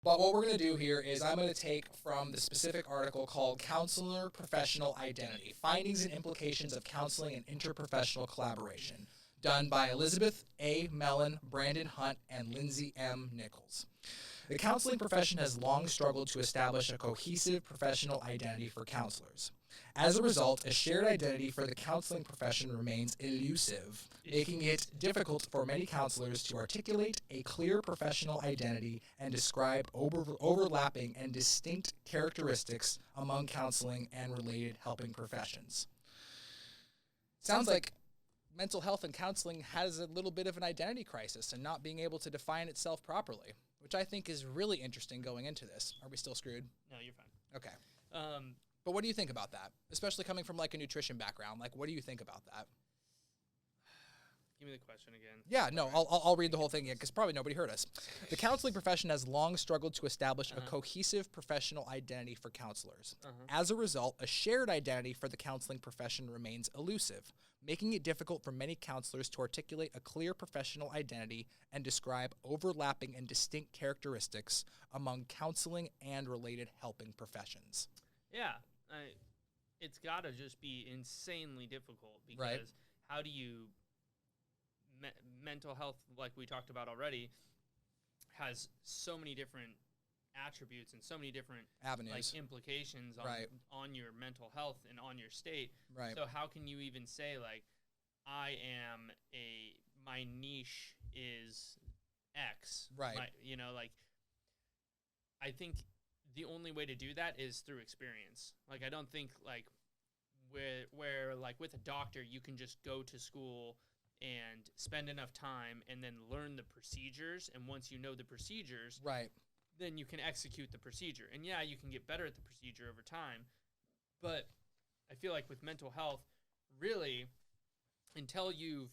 But what we're going to do here is I'm going to take from the specific article called Counselor Professional Identity, Findings and Implications of Counseling and Interprofessional Collaboration, done by Elizabeth A. Mellon, Brandon Hunt, and Lindsay M. Nichols. The counseling profession has long struggled to establish a cohesive professional identity for counselors. As a result, a shared identity for the counseling profession remains elusive, making it difficult for many counselors to articulate a clear professional identity and describe overlapping and distinct characteristics among counseling and related helping professions. Sounds like mental health and counseling has a little bit of an identity crisis and not being able to define itself properly, which I think is really interesting going into this. Are we still screwed? No, you're fine. Okay. But what do you think about that? Especially coming from like a nutrition background. Like, what do you think about that? Give me the question again. Yeah, no, I'll read the whole thing again because probably nobody heard us. The counseling profession has long struggled to establish a cohesive professional identity for counselors. As a result, a shared identity for the counseling profession remains elusive, making it difficult for many counselors to articulate a clear professional identity and describe overlapping and distinct characteristics among counseling and related helping professions. Yeah, it's got to just be insanely difficult because how do you mental health, like we talked about already, has so many different attributes and so many different avenues, like implications on your mental health and on your state. Right. So how can you even say like, my niche is X. Right. I think the only way to do that is through experience. Like, I don't think like where like with a doctor, you can just go to school and spend enough time and then learn the procedures. And once you know the procedures, then you can execute the procedure. And yeah, you can get better at the procedure over time. But I feel like with mental health, really, until you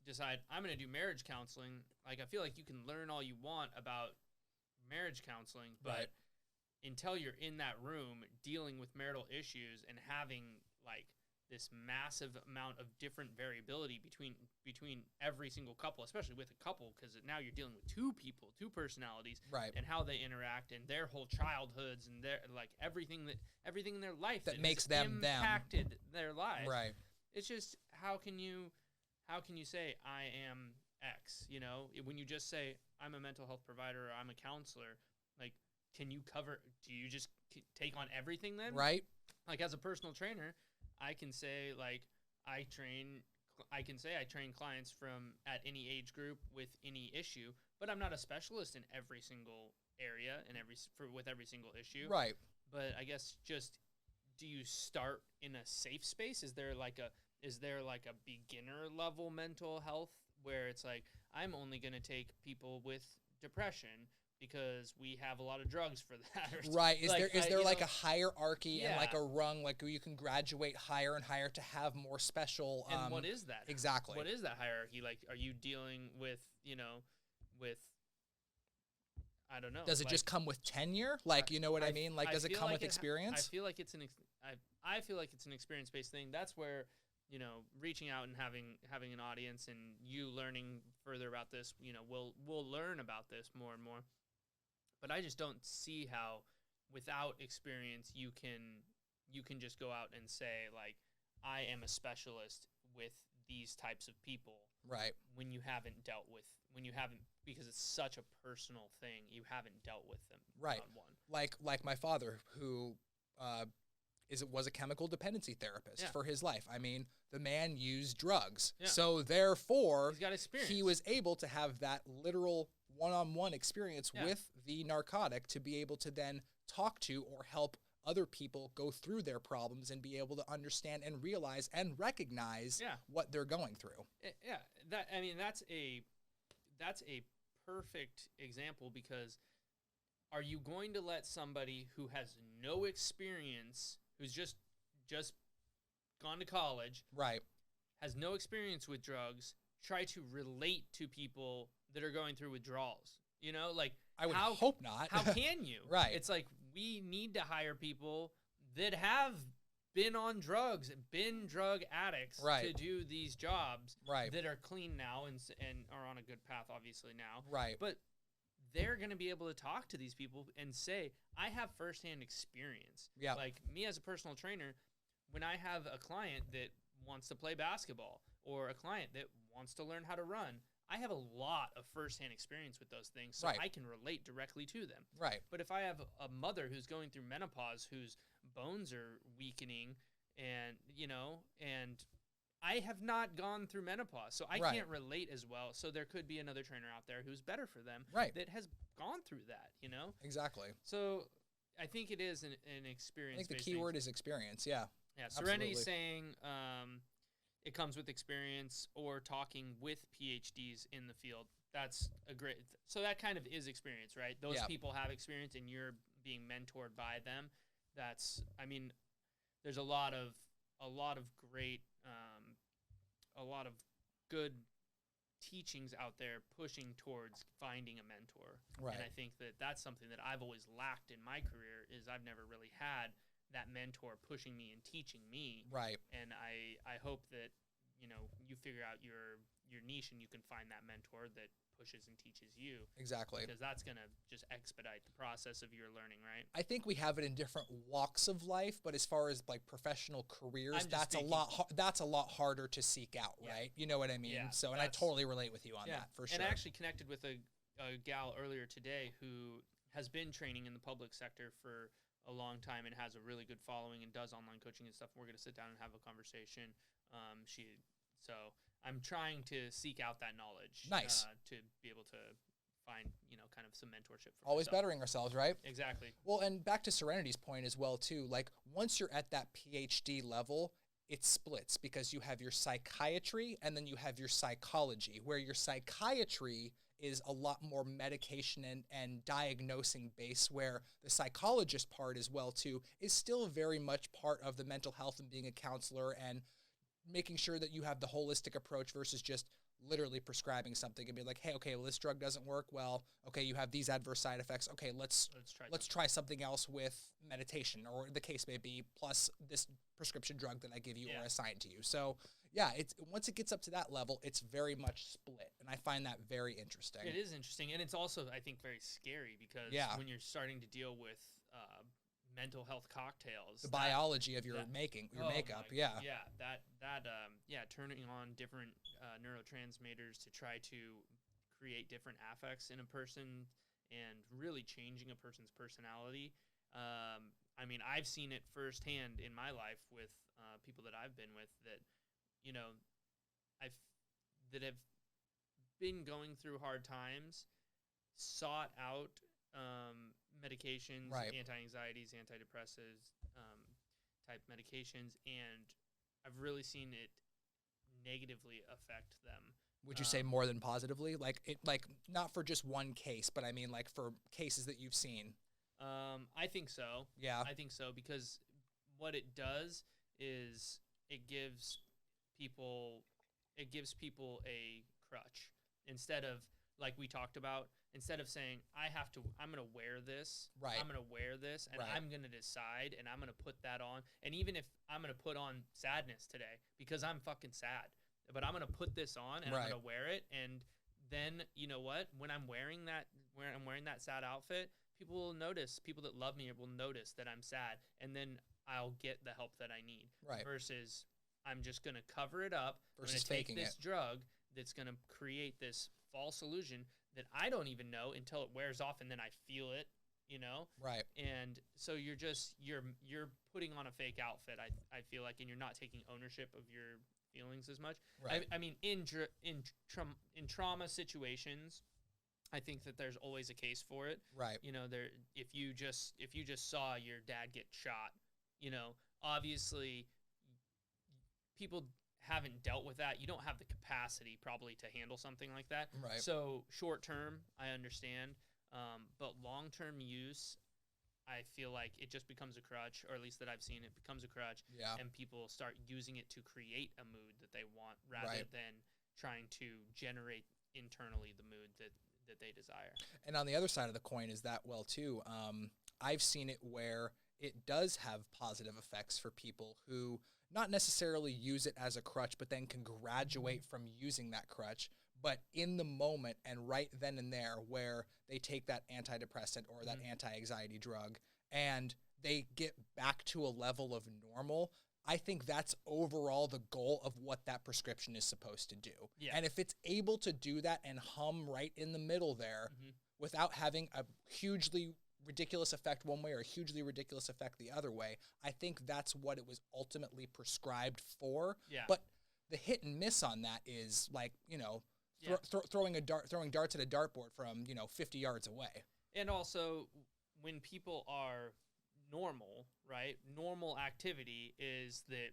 decide, I'm going to do marriage counseling, like I feel like you can learn all you want about marriage counseling, but until you're in that room dealing with marital issues and having like this massive amount of different variability between every single couple, especially with a couple, because now you're dealing with two people, two personalities, and how they interact and their whole childhoods and their like everything in their life that makes them impacted their lives. Right. It's just how can you say I am X? You know, when you just say I'm a mental health provider or I'm a counselor, like do you just take on everything then? Right. Like as a personal trainer, I can say like I train clients from at any age group with any issue, but I'm not a specialist in every single area and with every single issue. Right. But I guess just do you start in a safe space? Is there like a beginner level mental health where it's like I'm only going to take people with depression because we have a lot of drugs for that. Right. Is there a hierarchy and like a rung, like you can graduate higher and higher to have more special. And what is that? Exactly. What is that hierarchy? Like, are you dealing with, I don't know. Does it just come with tenure? Like, you know what I mean? Like, does it come with experience? I feel like it's I feel like it's an experience-based thing. That's where, reaching out and having an audience and you learning further about this, we'll learn about this more and more. But I just don't see how, without experience, you can just go out and say like, I am a specialist with these types of people. Right. When you haven't, because it's such a personal thing, you haven't dealt with them. Right. One. Like my father, who was a chemical dependency therapist for his life. I mean, the man used drugs. Yeah. So therefore, he's got experience. He was able to have that literal one-on-one experience with the narcotic to be able to then talk to or help other people go through their problems and be able to understand and realize and recognize what they're going through. Yeah, that's a perfect example, because are you going to let somebody who has no experience, who's just gone to college, has no experience with drugs, try to relate to people that are going through withdrawals? I would hope not. How can you? Right. It's like we need to hire people that have been on drugs, been drug addicts to do these jobs that are clean now and are on a good path, obviously now. Right. But they're going to be able to talk to these people and say, I have firsthand experience. Yeah. Like me as a personal trainer, when I have a client that wants to play basketball or a client that wants to learn how to run, I have a lot of firsthand experience with those things, so Right. I can relate directly to them. Right. But if I have a mother who's going through menopause, whose bones are weakening, and and I have not gone through menopause, so I Right. can't relate as well. So there could be another trainer out there who's better for them, Right. that has gone through that, Exactly. So I think it is an experience. I think the key word is experience. Yeah. Yeah, Serenity Absolutely. saying it comes with experience or talking with PhDs in the field. That's a great. So that kind of is experience, right? Those Yeah. people have experience, and you're being mentored by them. I mean, there's a lot of great, a lot of good teachings out there pushing towards finding a mentor. Right. And I think that that's something that I've always lacked in my career, is I've never really had that mentor pushing me and teaching me. Right. And I hope that, you figure out your niche and you can find that mentor that pushes and teaches you. Exactly. Because that's going to just expedite the process of your learning, right? I think we have it in different walks of life, but as far as like professional careers, that's a lot harder to seek out, right? You know what I mean? Yeah, so, and I totally relate with you on that for sure. And I actually connected with a gal earlier today who has been training in the public sector for a long time and has a really good following and does online coaching and stuff. We're going to sit down and have a conversation. So I'm trying to seek out that knowledge. Nice. To be able to find, kind of some mentorship. Always myself. bettering ourselves, right? Exactly. Well, and back to Serenity's point as well, too. Like, once you're at that PhD level, it splits because you have your psychiatry and then you have your psychology, where your psychiatry is a lot more medication and diagnosing base, where the psychologist part as well, too, is still very much part of the mental health and being a counselor and making sure that you have the holistic approach versus just literally prescribing something and be like, hey, okay, well, this drug doesn't work. Well, okay, you have these adverse side effects. Okay, let's try something else with meditation, or the case may be, plus this prescription drug that I give you or assign to you. So yeah, it's once it gets up to that level, it's very much split, and I find that very interesting. It is interesting, and it's also, I think, very scary because when you're starting to deal with mental health cocktails, the biology of your makeup, turning on different neurotransmitters to try to create different affects in a person and really changing a person's personality. I mean, I've seen it firsthand in my life with people that I've been with that, that have been going through hard times, sought out medications, anti-anxieties, antidepressants, type medications, and I've really seen it negatively affect them. Would you say more than positively? Like not for just one case, but I mean like for cases that you've seen. I think so. Yeah. I think so, because what it does is it gives people a crutch. Instead of, like we talked about, instead of saying, I'm going to wear this, I'm going to wear this, and I'm going to decide, and I'm going to put that on. And even if I'm going to put on sadness today because I'm fucking sad, but I'm going to put this on and I'm going to wear it. And then, you know what? When I'm wearing that sad outfit, people will notice, people that love me will notice that I'm sad, and then I'll get the help that I need. Versus I'm just going to cover it up. Versus faking faking this drug that's going to create this false illusion that I don't even know until it wears off, and then I feel it, Right. And so you're putting on a fake outfit, I feel like, and you're not taking ownership of your feelings as much. Right. I mean, in trauma situations, I think that there's always a case for it. Right. If you just saw your dad get shot, obviously people haven't dealt with that. You don't have the capacity probably to handle something like that. Right. So short term, I understand. But long term use, I feel like it just becomes a crutch, or at least that I've seen it becomes a crutch. Yeah. And people start using it to create a mood that they want rather than trying to generate internally the mood that they desire. And on the other side of the coin is that, well, too, I've seen it where it does have positive effects for people who not necessarily use it as a crutch, but then can graduate from using that crutch, but in the moment and right then and there where they take that antidepressant or that anti-anxiety drug and they get back to a level of normal, I think that's overall the goal of what that prescription is supposed to do. Yeah. And if it's able to do that and hum right in the middle there without having a hugely ridiculous effect one way or a hugely ridiculous effect the other way, I think that's what it was ultimately prescribed for. Yeah. But the hit and miss on that is like, throwing darts at a dartboard from, 50 yards away. And also, when people are normal, right? Normal activity is that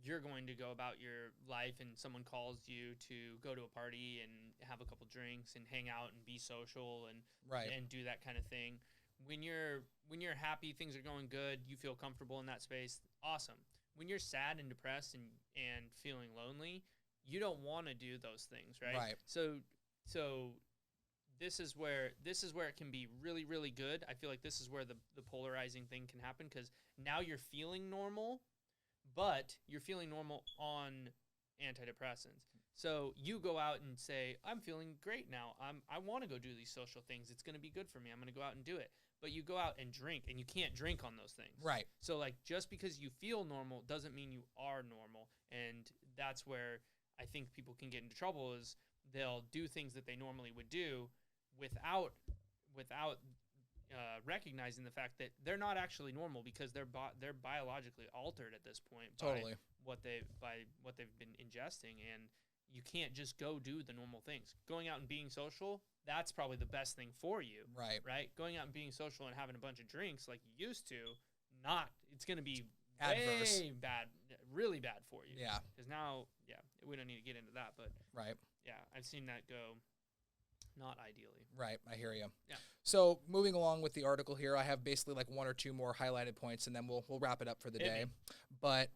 you're going to go about your life and someone calls you to go to a party and have a couple drinks and hang out and be social and do that kind of thing. When you're happy, things are going good, you feel comfortable in that space, awesome. When you're sad and depressed and feeling lonely, you don't want to do those things, right? Right. So this is where it can be really, really good. I feel like this is where the polarizing thing can happen, because now you're feeling normal, but you're feeling normal on antidepressants. So you go out and say, I'm feeling great now. I want to go do these social things. It's going to be good for me. I'm going to go out and do it. But you go out and drink, and you can't drink on those things. Right. So, like, just because you feel normal doesn't mean you are normal. And that's where I think people can get into trouble, is they'll do things that they normally would do without recognizing the fact that they're not actually normal, because they're biologically altered at this point by what they've been ingesting. And you can't just go do the normal things. Going out and being social, that's probably the best thing for you. Right? Going out and being social and having a bunch of drinks like you used to, it's going to be adverse. Way bad, really bad for you. Yeah. Because now, we don't need to get into that, but yeah, I've seen that go not ideally. Right, I hear you. Yeah. So moving along with the article here, I have basically like one or two more highlighted points, and then we'll wrap it up for the day. But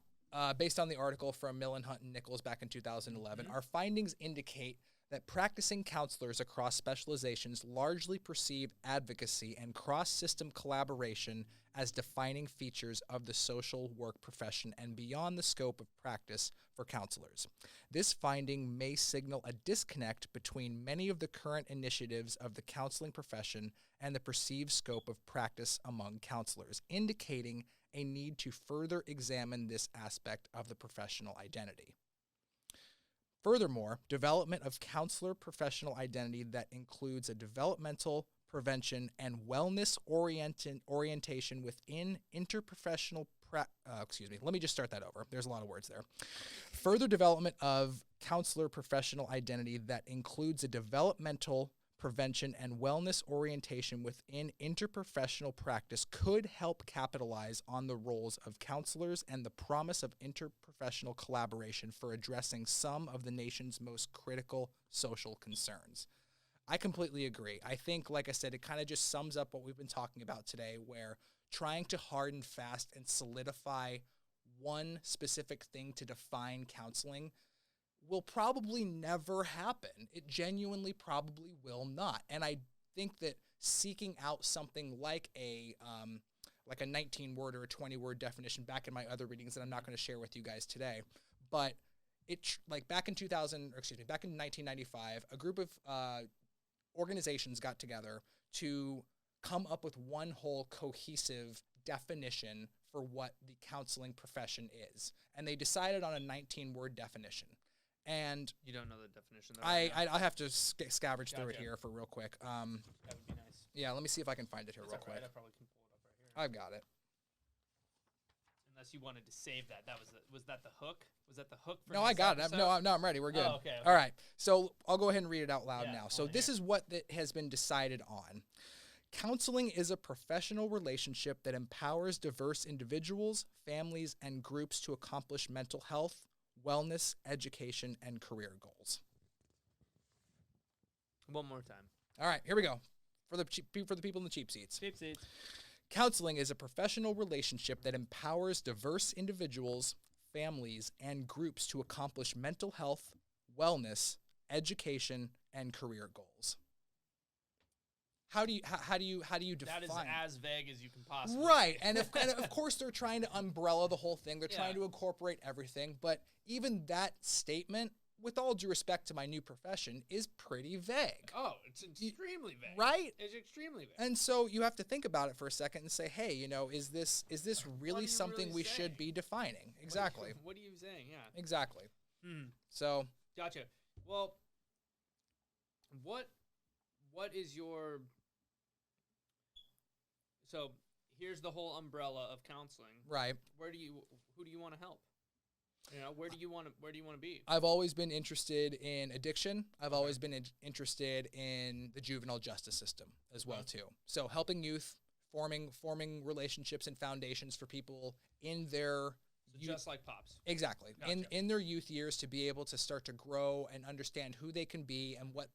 based on the article from Millen, Hunt, and Nichols back in 2011, our findings indicate that practicing counselors across specializations largely perceive advocacy and cross-system collaboration as defining features of the social work profession and beyond the scope of practice for counselors. This finding may signal a disconnect between many of the current initiatives of the counseling profession and the perceived scope of practice among counselors, indicating a need to further examine this aspect of the professional identity. Furthermore, development of counselor professional identity that includes a developmental, prevention, and wellness orientation within interprofessional let me just start that over. There's a lot of words there. Further development of counselor professional identity that includes a developmental, prevention, and wellness orientation within interprofessional practice could help capitalize on the roles of counselors and the promise of interprofessional collaboration for addressing some of the nation's most critical social concerns. I completely agree. I think, like I said, it kind of just sums up what we've been talking about today, where trying to hard and fast and solidify one specific thing to define counseling will probably never happen. It genuinely probably will not. And I think that seeking out something like a 19-word or a 20-word definition back in my other readings that I'm not going to share with you guys today, but back in 1995, a group of organizations got together to come up with one whole cohesive definition for what the counseling profession is. And they decided on a 19-word definition. And you don't know the definition, though? I'll have to scavenge through it here for real quick. That would be nice. Yeah, let me see if I can find it here real quick. I probably can pull it up right here. I've got it. Unless you wanted to save that. Was that the hook? Was that the hook for No, I got it. No, I'm ready. We're good. Oh, okay. All right. So I'll go ahead and read it out loud now. So this is is what has been decided on. Counseling is a professional relationship that empowers diverse individuals, families, and groups to accomplish mental health, wellness, education, and career goals. One more time. All right, here we go. For the people in the cheap seats. Cheap seats. Counseling is a professional relationship that empowers diverse individuals, families, and groups to accomplish mental health, wellness, education, and career goals. How do you define? That is as vague as you can possibly. Right, and of course they're trying to umbrella the whole thing. They're trying to incorporate everything, but even that statement with all due respect to my new profession, is pretty vague. Oh, it's extremely vague. Right? It's extremely vague. And so you have to think about it for a second and say, hey, is this really something really we saying? should be defining? Exactly. What are you saying? Yeah. Exactly. Hmm. So. Gotcha. Well, what is your... So here's the whole umbrella of counseling. Right. Who do you want to help? Where do you want to be? I've always been interested in addiction. I've always been interested in the juvenile justice system as well too. So helping youth, forming relationships and foundations for people in their just like Pops. Exactly. Gotcha. In their youth years, to be able to start to grow and understand who they can be and what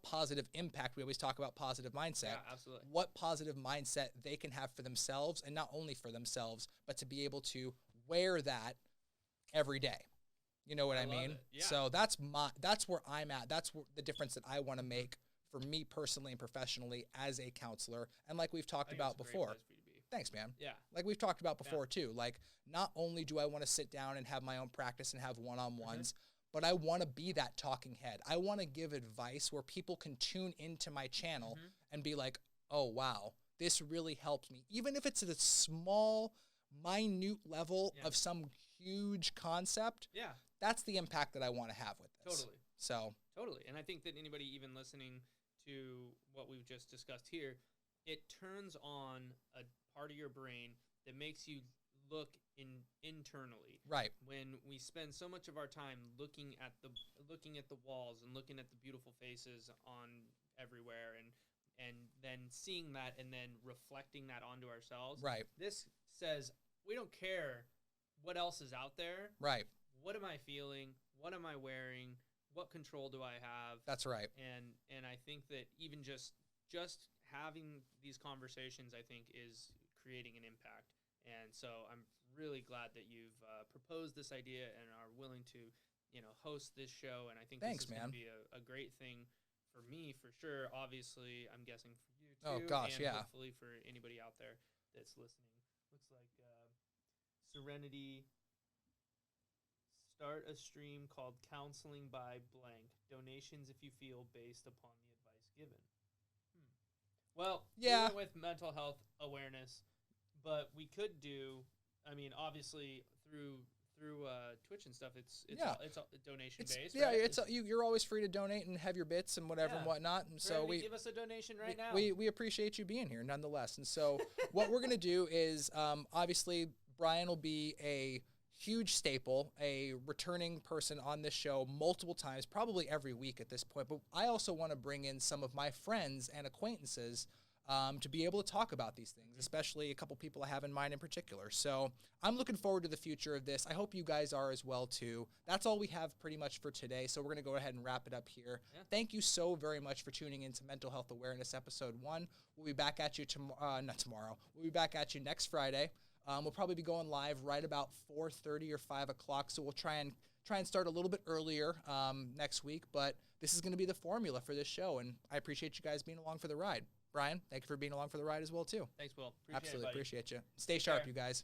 positive impact, we always talk about positive mindset. Yeah, absolutely. What positive mindset they can have for themselves, and not only for themselves, but to be able to wear that every day. You know what I mean? Yeah. So that's where I'm at. That's the difference that I want to make for me personally and professionally as a counselor. And like we've talked about before. Thanks, man. Yeah. Like we've talked about before too. Like, not only do I want to sit down and have my own practice and have one-on-ones, but I want to be that talking head. I want to give advice where people can tune into my channel and be like, oh, wow, this really helped me. Even if it's at a small, minute level of some huge concept, that's the impact that I want to have with this. Totally. So. Totally. And I think that anybody even listening to what we've just discussed here, it turns on a part of your brain that makes you look internally. Right. When we spend so much of our time looking at the walls and looking at the beautiful faces on everywhere and then seeing that and then reflecting that onto ourselves. Right. This says we don't care what else is out there. Right. What am I feeling? What am I wearing? What control do I have? That's right. And I think that even just having these conversations, I think, is creating an impact. And so I'm really glad that you've proposed this idea and are willing to, host this show. And I think this is going to be a great thing for me, for sure. Obviously, I'm guessing for you too. Oh gosh, and yeah. hopefully for anybody out there that's listening. Looks like Serenity. Start a stream called Counseling by Blank. Donations if you feel, based upon the advice given. Well, we went with mental health awareness, but we could do, obviously through Twitch and stuff, it's donation based. Yeah, right? you're always free to donate and have your bits and whatever and whatnot. And so give us a donation right now. We appreciate you being here nonetheless. And so what we're gonna do is obviously Brian will be a huge staple, a returning person on this show multiple times, probably every week at this point. But I also want to bring in some of my friends and acquaintances to be able to talk about these things, especially a couple people I have in mind in particular. So I'm looking forward to the future of this. I hope you guys are as well too. That's all we have pretty much for today. So we're going to go ahead and wrap it up here. Yeah. Thank you so very much for tuning into Mental Health Awareness Episode 1. We'll be back at you not tomorrow. We'll be back at you next Friday. We'll probably be going live right about 4:30 or 5 o'clock, so we'll try and start a little bit earlier next week, but this is going to be the formula for this show, and I appreciate you guys being along for the ride. Brian, thank you for being along for the ride as well, too. Thanks, Will. Absolutely appreciate you. Stay sharp, you guys.